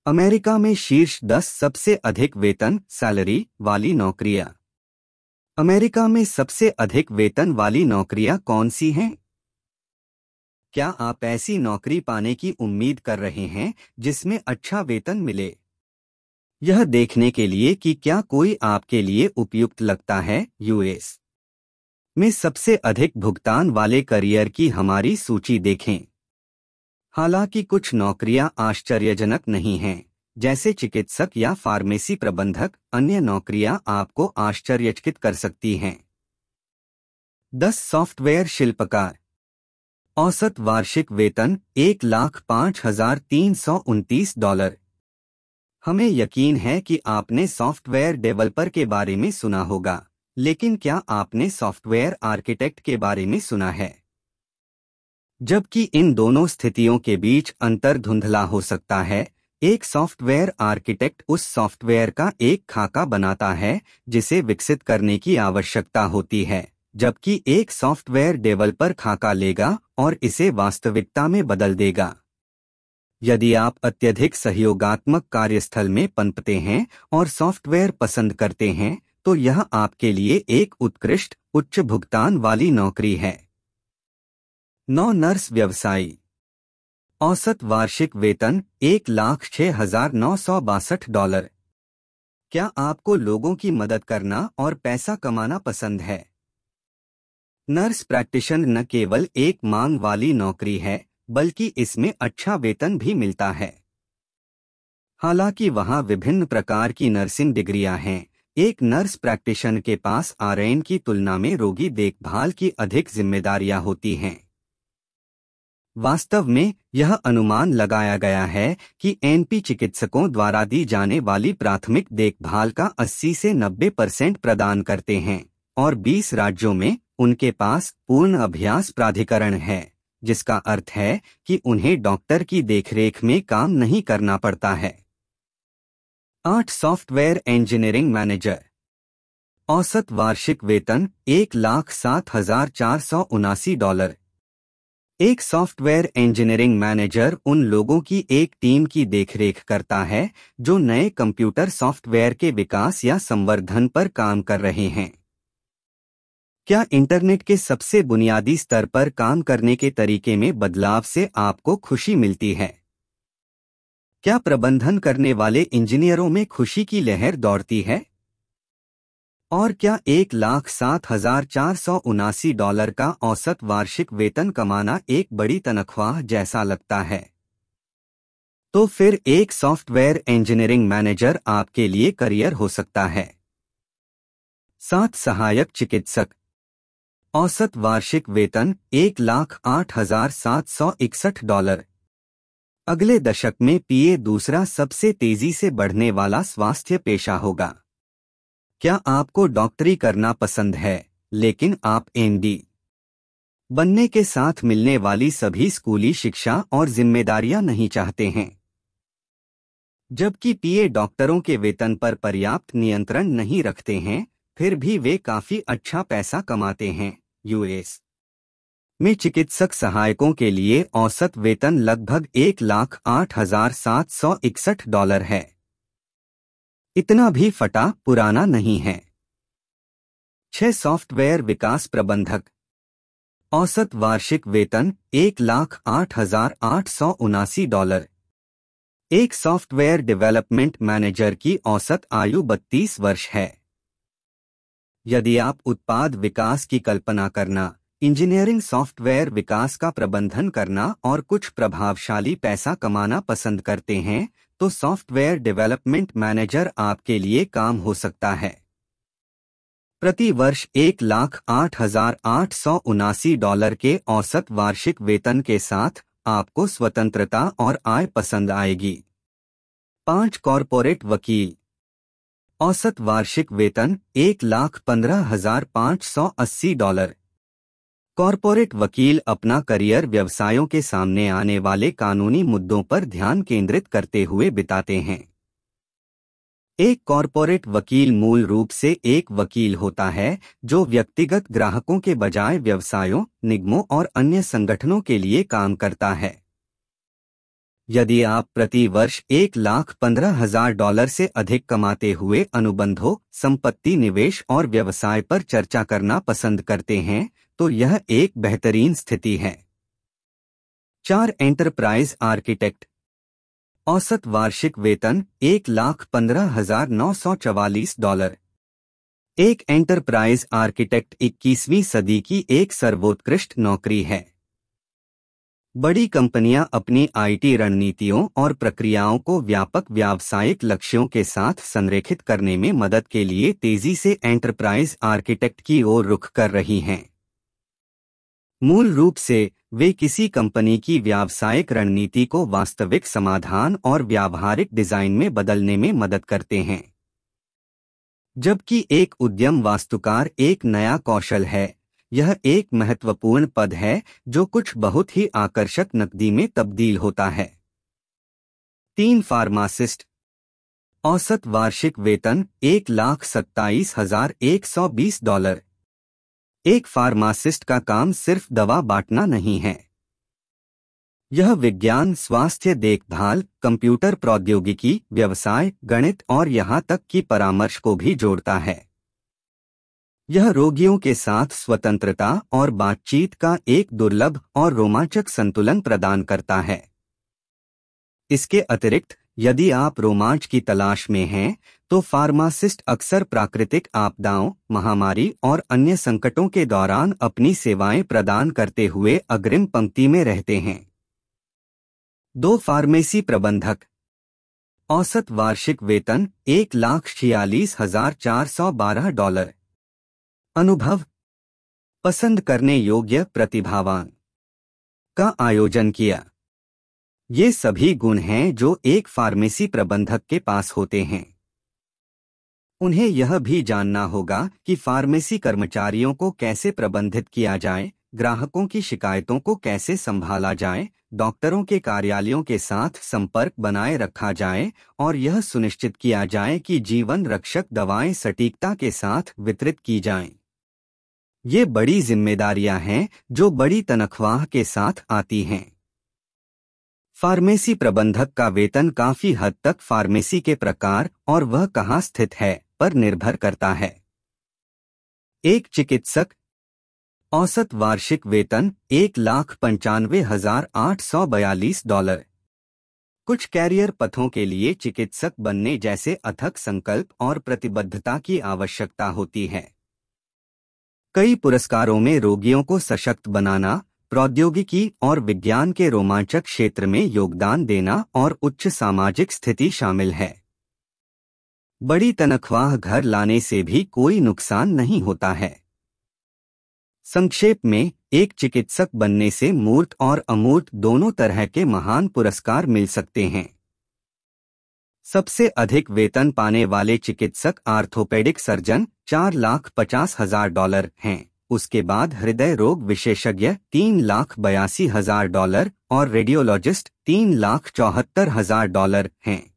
America में शीर्ष 10 सबसे अधिक वेतन सैलरी वाली नौकरियां। अमेरिका में सबसे अधिक वेतन वाली नौकरियां कौन सी हैं? क्या आप ऐसी नौकरी पाने की उम्मीद कर रहे हैं जिसमें अच्छा वेतन मिले? यह देखने के लिए कि क्या कोई आपके लिए उपयुक्त लगता है, यूएस में सबसे अधिक भुगतान वाले करियर की हमारी सूची देखें। हालांकि कुछ नौकरियां आश्चर्यजनक नहीं हैं, जैसे चिकित्सक या फार्मेसी प्रबंधक, अन्य नौकरियां आपको आश्चर्यचकित कर सकती हैं। 10 सॉफ्टवेयर शिल्पकार। औसत वार्षिक वेतन $1,05,329। हमें यकीन है कि आपने सॉफ्टवेयर डेवलपर के बारे में सुना होगा, लेकिन क्या आपने सॉफ्टवेयर आर्किटेक्ट के बारे में सुना है? जबकि इन दोनों स्थितियों के बीच अंतर धुंधला हो सकता है, एक सॉफ्टवेयर आर्किटेक्ट उस सॉफ्टवेयर का एक खाका बनाता है जिसे विकसित करने की आवश्यकता होती है, जबकि एक सॉफ्टवेयर डेवलपर खाका लेगा और इसे वास्तविकता में बदल देगा। यदि आप अत्यधिक सहयोगात्मक कार्यस्थल में पनपते हैं और सॉफ्टवेयर पसंद करते हैं, तो यह आपके लिए एक उत्कृष्ट उच्च भुगतान वाली नौकरी है। 9 नर्स व्यवसायी। औसत वार्षिक वेतन $1,06,962। क्या आपको लोगों की मदद करना और पैसा कमाना पसंद है? नर्स प्रैक्टिशनर न केवल एक मांग वाली नौकरी है, बल्कि इसमें अच्छा वेतन भी मिलता है। हालांकि वहां विभिन्न प्रकार की नर्सिंग डिग्रियां हैं, एक नर्स प्रैक्टिशनर के पास आरएन की तुलना में रोगी देखभाल की अधिक जिम्मेदारियां होती हैं। वास्तव में यह अनुमान लगाया गया है कि एनपी चिकित्सकों द्वारा दी जाने वाली प्राथमिक देखभाल का 80 से 90% प्रदान करते हैं, और 20 राज्यों में उनके पास पूर्ण अभ्यास प्राधिकरण है, जिसका अर्थ है कि उन्हें डॉक्टर की देखरेख में काम नहीं करना पड़ता है। 8 सॉफ्टवेयर इंजीनियरिंग मैनेजर। औसत वार्षिक वेतन $1,07,479। एक सॉफ्टवेयर इंजीनियरिंग मैनेजर उन लोगों की एक टीम की देखरेख करता है जो नए कंप्यूटर सॉफ्टवेयर के विकास या संवर्धन पर काम कर रहे हैं। क्या इंटरनेट के सबसे बुनियादी स्तर पर काम करने के तरीके में बदलाव से आपको खुशी मिलती है? क्या प्रबंधन करने वाले इंजीनियरों में खुशी की लहर दौड़ती है? और क्या $1,07,479 का औसत वार्षिक वेतन कमाना एक बड़ी तनख्वाह जैसा लगता है? तो फिर एक सॉफ्टवेयर इंजीनियरिंग मैनेजर आपके लिए करियर हो सकता है। 7 सहायक चिकित्सक। औसत वार्षिक वेतन $1,08,761। अगले दशक में पीए दूसरा सबसे तेजी से बढ़ने वाला स्वास्थ्य पेशा होगा। क्या आपको डॉक्टरी करना पसंद है, लेकिन आप एमडी बनने के साथ मिलने वाली सभी स्कूली शिक्षा और जिम्मेदारियां नहीं चाहते हैं? जबकि पीए डॉक्टरों के वेतन पर पर्याप्त नियंत्रण नहीं रखते हैं, फिर भी वे काफी अच्छा पैसा कमाते हैं। यूएस में चिकित्सक सहायकों के लिए औसत वेतन लगभग $1,08,761 है। इतना भी फटा पुराना नहीं है। 6 सॉफ्टवेयर विकास प्रबंधक। औसत वार्षिक वेतन $1,08,879। एक सॉफ्टवेयर डेवलपमेंट मैनेजर की औसत आयु 32 वर्ष है। यदि आप उत्पाद विकास की कल्पना करना, इंजीनियरिंग सॉफ्टवेयर विकास का प्रबंधन करना और कुछ प्रभावशाली पैसा कमाना पसंद करते हैं, तो सॉफ्टवेयर डेवलपमेंट मैनेजर आपके लिए काम हो सकता है। प्रति वर्ष $1,08,879 के औसत वार्षिक वेतन के साथ आपको स्वतंत्रता और आय पसंद आएगी। 5 कॉर्पोरेट वकील। औसत वार्षिक वेतन $1,15,580। कॉर्पोरेट वकील अपना करियर व्यवसायों के सामने आने वाले कानूनी मुद्दों पर ध्यान केंद्रित करते हुए बिताते हैं। एक कॉर्पोरेट वकील मूल रूप से एक वकील होता है जो व्यक्तिगत ग्राहकों के बजाय व्यवसायों, निगमों और अन्य संगठनों के लिए काम करता है। यदि आप प्रति वर्ष $1,15,000 से अधिक कमाते हुए अनुबंधों, संपत्ति निवेश और व्यवसाय पर चर्चा करना पसंद करते हैं, तो यह एक बेहतरीन स्थिति है। 4 एंटरप्राइज आर्किटेक्ट। औसत वार्षिक वेतन $1,15,944। एक एंटरप्राइज आर्किटेक्ट 21वीं सदी की एक सर्वोत्कृष्ट नौकरी है। बड़ी कंपनियां अपनी आईटी रणनीतियों और प्रक्रियाओं को व्यापक व्यावसायिक लक्ष्यों के साथ संरेखित करने में मदद के लिए तेजी से एंटरप्राइज आर्किटेक्ट की ओर रुख कर रही हैं। मूल रूप से वे किसी कंपनी की व्यावसायिक रणनीति को वास्तविक समाधान और व्यावहारिक डिजाइन में बदलने में मदद करते हैं। जबकि एक उद्यम वास्तुकार एक नया कौशल है, यह एक महत्वपूर्ण पद है जो कुछ बहुत ही आकर्षक नकदी में तब्दील होता है। 3 फार्मासिस्ट। औसत वार्षिक वेतन $1,27,120। एक फार्मासिस्ट का काम सिर्फ दवा बांटना नहीं है। यह विज्ञान, स्वास्थ्य देखभाल, कंप्यूटर प्रौद्योगिकी, व्यवसाय, गणित और यहाँ तक कि परामर्श को भी जोड़ता है। यह रोगियों के साथ स्वतंत्रता और बातचीत का एक दुर्लभ और रोमांचक संतुलन प्रदान करता है। इसके अतिरिक्त, यदि आप रोमांच की तलाश में हैं, तो फार्मासिस्ट अक्सर प्राकृतिक आपदाओं, महामारी और अन्य संकटों के दौरान अपनी सेवाएं प्रदान करते हुए अग्रिम पंक्ति में रहते हैं। 2 फार्मेसी प्रबंधक। औसत वार्षिक वेतन $1,46,412। अनुभव, पसंद करने योग्य, प्रतिभावान का आयोजन किया। ये सभी गुण हैं जो एक फार्मेसी प्रबंधक के पास होते हैं। उन्हें यह भी जानना होगा कि फार्मेसी कर्मचारियों को कैसे प्रबंधित किया जाए, ग्राहकों की शिकायतों को कैसे संभाला जाए, डॉक्टरों के कार्यालयों के साथ संपर्क बनाए रखा जाए और यह सुनिश्चित किया जाए कि जीवन रक्षक दवाएं सटीकता के साथ वितरित की जाएं। ये बड़ी जिम्मेदारियां हैं जो बड़ी तनख्वाह के साथ आती हैं। फार्मेसी प्रबंधक का वेतन काफी हद तक फार्मेसी के प्रकार और वह कहाँ स्थित है पर निर्भर करता है। एक चिकित्सक। औसत वार्षिक वेतन $1,95,842। कुछ कैरियर पथों के लिए चिकित्सक बनने जैसे अथक संकल्प और प्रतिबद्धता की आवश्यकता होती है। कई पुरस्कारों में रोगियों को सशक्त बनाना, प्रौद्योगिकी और विज्ञान के रोमांचक क्षेत्र में योगदान देना और उच्च सामाजिक स्थिति शामिल है। बड़ी तनख्वाह घर लाने से भी कोई नुकसान नहीं होता है। संक्षेप में, एक चिकित्सक बनने से मूर्त और अमूर्त दोनों तरह के महान पुरस्कार मिल सकते हैं। सबसे अधिक वेतन पाने वाले चिकित्सक आर्थोपेडिक सर्जन $4,50,000 हैं। उसके बाद हृदय रोग विशेषज्ञ $3,82,000 और रेडियोलॉजिस्ट $3,74,000 हैं।